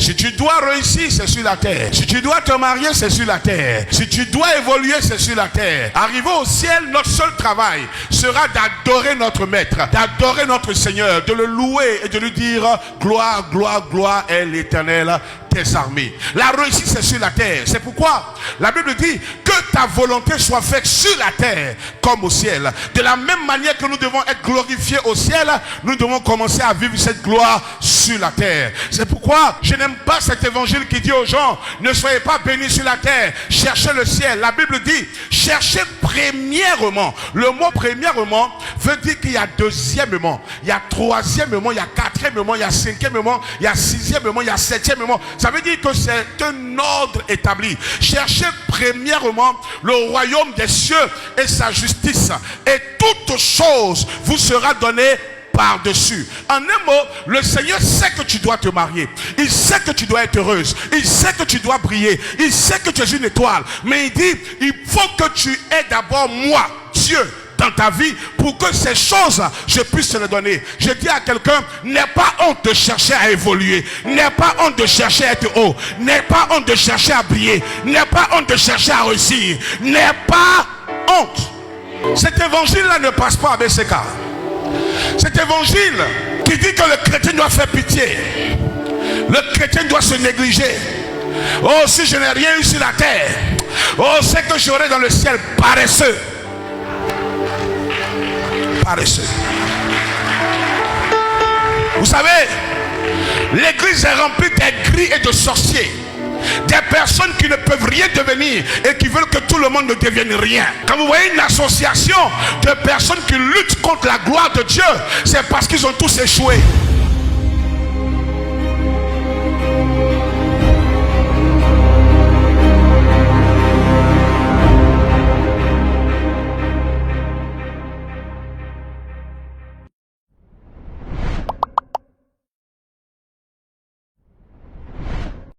Si tu dois réussir, c'est sur la terre. Si tu dois te marier, c'est sur la terre. Si tu dois évoluer, c'est sur la terre. Arrivé au ciel, notre seul travail sera d'adorer notre Maître, d'adorer notre Seigneur, de le louer et de lui dire gloire, gloire, gloire est l'Éternel des armées. La réussite, c'est sur la terre. C'est pourquoi la Bible dit que ta volonté soit faite sur la terre comme au ciel. De la même manière que nous devons être glorifiés au ciel, nous devons commencer à vivre cette gloire sur la terre. C'est pourquoi je n'aime pas cet évangile qui dit aux gens ne soyez pas bénis sur la terre, cherchez le ciel. La Bible dit cherchez premièrement. Le mot premièrement veut dire qu'il y a deuxièmement, il y a troisièmement, il y a quatrièmement, il y a cinquièmement, il y a sixièmement, il y a septièmement. Ça veut dire que c'est un ordre établi. Cherchez premièrement le royaume des cieux et sa justice, et toute chose vous sera donnée par-dessus. En un mot, le Seigneur sait que tu dois te marier. Il sait que tu dois être heureuse. Il sait que tu dois briller. Il sait que tu es une étoile. Mais il dit, il faut que tu aies d'abord moi, Dieu, dans ta vie pour que ces choses je puisse te les donner. Je dis à quelqu'un, n'aie pas honte de chercher à évoluer, n'aie pas honte de chercher à être haut, n'aie pas honte de chercher à briller, n'aie pas honte de chercher à réussir, n'aie pas honte. Cet évangile là ne passe pas à BCK. Cet évangile qui dit que le chrétien doit faire pitié, le chrétien doit se négliger. Oh, si je n'ai rien eu sur la terre, oh, c'est que j'aurai dans le ciel. Paresseux. Paresseux. Vous savez, l'église est remplie d'aigris et de sorciers, des personnes qui ne peuvent rien devenir et qui veulent que tout le monde ne devienne rien. Quand vous voyez une association de personnes qui luttent contre la gloire de Dieu, c'est parce qu'ils ont tous échoué.